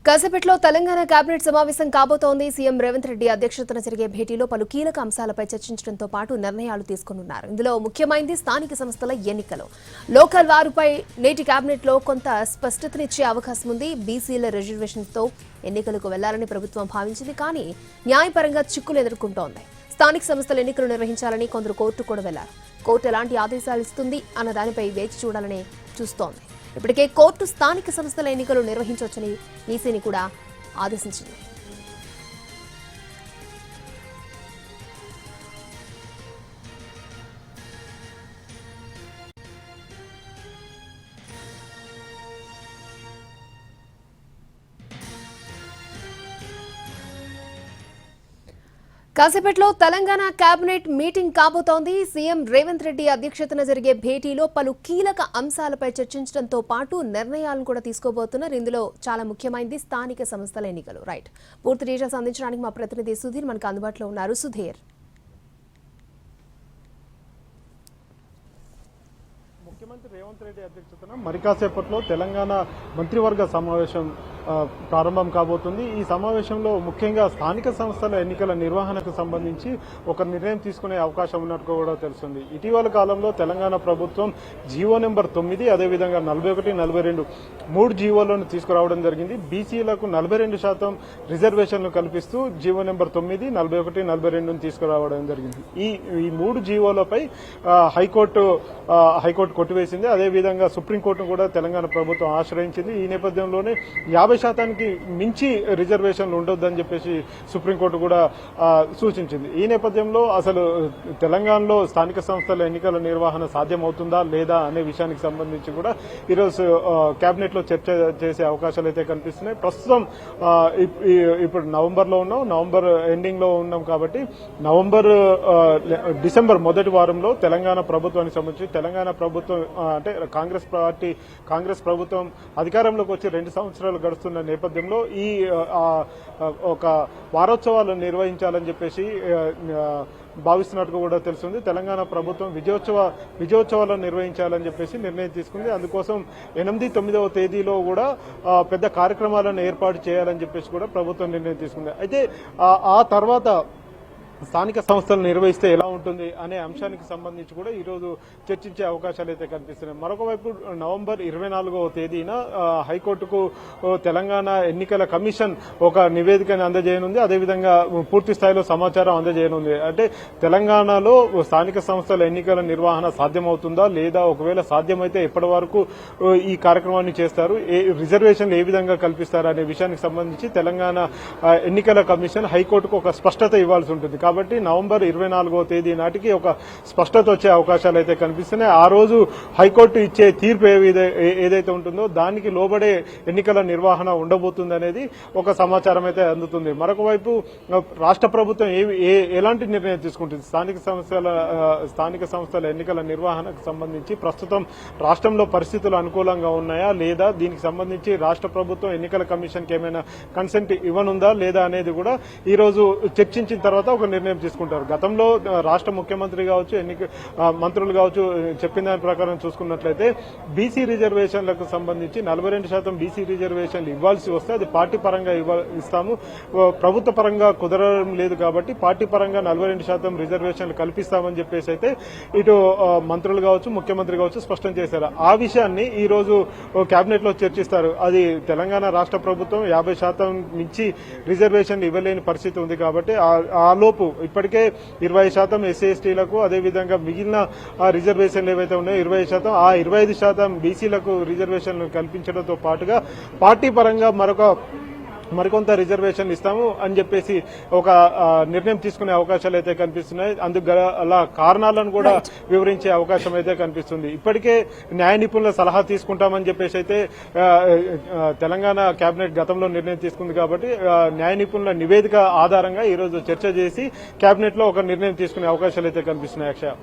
కాసేపట్లో తెలంగాణ కేబినెట్ సమావేశం కాబోతోంది. సీఎం రేవంత్ రెడ్డి అధ్యక్షతన జరిగే భేటీలో పలు కీలక అంశాలపై చర్చించడంతో పాటు నిర్ణయాలు తీసుకోనున్నారు. ఇందులో ముఖ్యమైనది స్థానిక సంస్థల ఎన్నికలు. లోకల్ వారుపై నేటి కేబినెట్లో కొంత స్పష్టతనిచ్చే అవకాశం ఉంది. బీసీల రిజర్వేషన్తో ఎన్నికలకు వెళ్లాలని ప్రభుత్వం భావించింది. కానీ న్యాయపరంగా చిక్కులు ఎదుర్కొంటోంది. స్థానిక సంస్థల ఎన్నికలు నిర్వహించాలని కొందరు కోర్టు కూడా వెళ్లారు. కోర్టు ఎలాంటి ఆదేశాలు ఇస్తుంది అన్న దానిపై వేచి చూడాలని చూస్తోంది. ఇప్పటికే కోర్టు స్థానిక సంస్థల ఎన్నికలు నిర్వహించవచ్చని ఈసీని కూడా ఆదేశించింది. కాసేపట్లో తెలంగాణ కేబినెట్ మీటింగ్ కాబోతోంది. సీఎం రేవంత్ రెడ్డి అధ్యక్షతన జరిగే భేటీలో పలు కీలక అంశాలపై చర్చించడంతో పాటు నిర్ణయాలను కూడా తీసుకోబోతున్నారు. ఇందులో చాలా ముఖ్యమైనది స్థానిక సంస్థల ఎన్నికలు. రైట్, పూర్తి డీటెయిల్స్ అందించడానికి మా ప్రతినిధి సుధీర్ మనకు అందుబాటులో ఉన్నారు. సుధీర్, ముఖ్యమంత్రి రేవంత్ రెడ్డి అధ్యక్షతన మరి కాసేపట్లో తెలంగాణ మంత్రివర్గ సమావేశం ప్రారంభం కాబోతుంది. ఈ సమావేశంలో ముఖ్యంగా స్థానిక సంస్థల ఎన్నికల నిర్వహణకు సంబంధించి ఒక నిర్ణయం తీసుకునే అవకాశం ఉన్నట్టు కూడా తెలుస్తుంది. ఇటీవల కాలంలో తెలంగాణ ప్రభుత్వం జీవో నెంబర్ 9 అదేవిధంగా 41, 42 మూడు జీవోలను తీసుకురావడం జరిగింది. బీసీలకు 42% రిజర్వేషన్లు కల్పిస్తూ జీవో నెంబర్ 9, 41, 42 తీసుకురావడం జరిగింది. ఈ మూడు జీవోలపై హైకోర్టు కొట్టివేసింది. అదేవిధంగా సుప్రీంకోర్టును కూడా తెలంగాణ ప్రభుత్వం ఆశ్రయించింది. ఈ నేపథ్యంలోనే 50% మించి రిజర్వేషన్లు ఉండొద్దని చెప్పేసి సుప్రీంకోర్టు కూడా సూచించింది. ఈ నేపథ్యంలో అసలు తెలంగాణలో స్థానిక సంస్థల ఎన్నికల నిర్వహణ సాధ్యమవుతుందా లేదా అనే విషయానికి సంబంధించి కూడా ఈరోజు కేబినెట్ లో చర్చ చేసే అవకాశాలు అయితే కనిపిస్తున్నాయి. ప్రస్తుతం ఇప్పుడు నవంబర్లో ఉన్నాం, నవంబర్ ఎండింగ్ లో ఉన్నాం కాబట్టి డిసెంబర్ మొదటి వారంలో తెలంగాణ ప్రభుత్వానికి సంబంధించి తెలంగాణ ప్రభుత్వం అంటే కాంగ్రెస్ ప్రభుత్వం అధికారంలోకి వచ్చి 2 సంవత్సరాలు గడుస్తున్న నేపథ్యంలో ఈ ఒక వారోత్సవాలు నిర్వహించాలని చెప్పేసి భావిస్తున్నట్టు కూడా తెలుస్తుంది. తెలంగాణ ప్రభుత్వం విజయోత్సవాలను నిర్వహించాలని చెప్పేసి నిర్ణయం తీసుకుంది. అందుకోసం 8, 9వ తేదీలో కూడా పెద్ద కార్యక్రమాలను ఏర్పాటు చేయాలని చెప్పేసి కూడా ప్రభుత్వం నిర్ణయం తీసుకుంది. అయితే ఆ తర్వాత స్థానిక సంస్థలు నిర్వహిస్తే ఎలా ఉంటుంది అనే అంశానికి సంబంధించి కూడా ఈరోజు చర్చించే అవకాశాలు అయితే కనిపిస్తున్నాయి. మరొక వైపు నవంబర్ 24వ తేదీన హైకోర్టుకు తెలంగాణ ఎన్నికల కమిషన్ ఒక నివేదికను అందజేయనుంది. అదేవిధంగా పూర్తి స్థాయిలో సమాచారం అందజేయనుంది. అంటే తెలంగాణలో స్థానిక సంస్థల ఎన్నికల నిర్వహణ సాధ్యమవుతుందా లేదా, ఒకవేళ సాధ్యమైతే ఎప్పటి వరకు ఈ కార్యక్రమాన్ని చేస్తారు, రిజర్వేషన్లు ఏ విధంగా కల్పిస్తారు అనే విషయానికి సంబంధించి తెలంగాణ ఎన్నికల కమిషన్ హైకోర్టుకు ఒక స్పష్టత ఇవ్వాల్సి ఉంటుంది. కాబట్టి నవంబర్ 24వ తేదీ నాటికి ఒక స్పష్టత వచ్చే అవకాశాలు అయితే కనిపిస్తున్నాయి. ఆ రోజు హైకోర్టు ఇచ్చే తీర్పు ఏదైతే ఉంటుందో దానికి లోబడే ఎన్నికల నిర్వహణ ఉండబోతుంది అనేది ఒక సమాచారం అయితే అందుతుంది. మరొక వైపు రాష్ట్ర ప్రభుత్వం ఎలాంటి నిర్ణయం తీసుకుంటుంది, స్థానిక సంస్థల ఎన్నికల నిర్వహణకు సంబంధించి ప్రస్తుతం రాష్ట్రంలో పరిస్థితులు అనుకూలంగా ఉన్నాయా లేదా, దీనికి సంబంధించి రాష్ట్ర ప్రభుత్వం ఎన్నికల కమిషన్ కి ఏమైనా కన్సెంట్ ఇవ్వనుందా లేదా అనేది కూడా ఈ రోజు చర్చించిన తర్వాత ఒక నిర్ణయం తీసుకుంటారు. గతంలో రాష్ట్ర ముఖ్యమంత్రి కావచ్చు, మంత్రులు కావచ్చు చెప్పిన దాని ప్రకారం చూసుకున్నట్లయితే బీసీ రిజర్వేషన్లకు సంబంధించి 42% బీసీ రిజర్వేషన్లు ఇవ్వాల్సి వస్తే అది పార్టీ పరంగా ఇస్తాము, ప్రభుత్వ పరంగా కుదరడం లేదు కాబట్టి పార్టీ పరంగా 42% రిజర్వేషన్లు కల్పిస్తామని చెప్పేసి అయితే ఇటు మంత్రులు కావచ్చు, ముఖ్యమంత్రి కావచ్చు స్పష్టం చేశారు. ఆ విషయాన్ని ఈ రోజు కేబినెట్ లో చర్చిస్తారు. అది తెలంగాణ రాష్ట్ర ప్రభుత్వం 50% మించి రిజర్వేషన్లు ఇవ్వలేని పరిస్థితి ఉంది కాబట్టి ఆ లోపు ఇప్పటికే 20% ఎస్సీ ఎస్టీలకు, అదేవిధంగా మిగిలిన రిజర్వేషన్లు ఏవైతే ఉన్నాయో 20%, ఆ 25% బీసీలకు రిజర్వేషన్లు కల్పించడంతో పాటుగా పార్టీ పరంగా మరికొంత రిజర్వేషన్ ఇస్తాము అని చెప్పేసి ఒక నిర్ణయం తీసుకునే అవకాశాలు అయితే కనిపిస్తున్నాయి. అందుకు అలా కారణాలను కూడా వివరించే అవకాశం అయితే కనిపిస్తుంది. ఇప్పటికే న్యాయ నిపుణుల సలహా తీసుకుంటామని చెప్పేసి అయితే తెలంగాణ కేబినెట్ గతంలో నిర్ణయం తీసుకుంది. కాబట్టి న్యాయ నిపుణుల నివేదిక ఆధారంగా ఈరోజు చర్చ చేసి కేబినెట్ లో ఒక నిర్ణయం తీసుకునే అవకాశాలు అయితే కనిపిస్తున్నాయి. అక్షయ.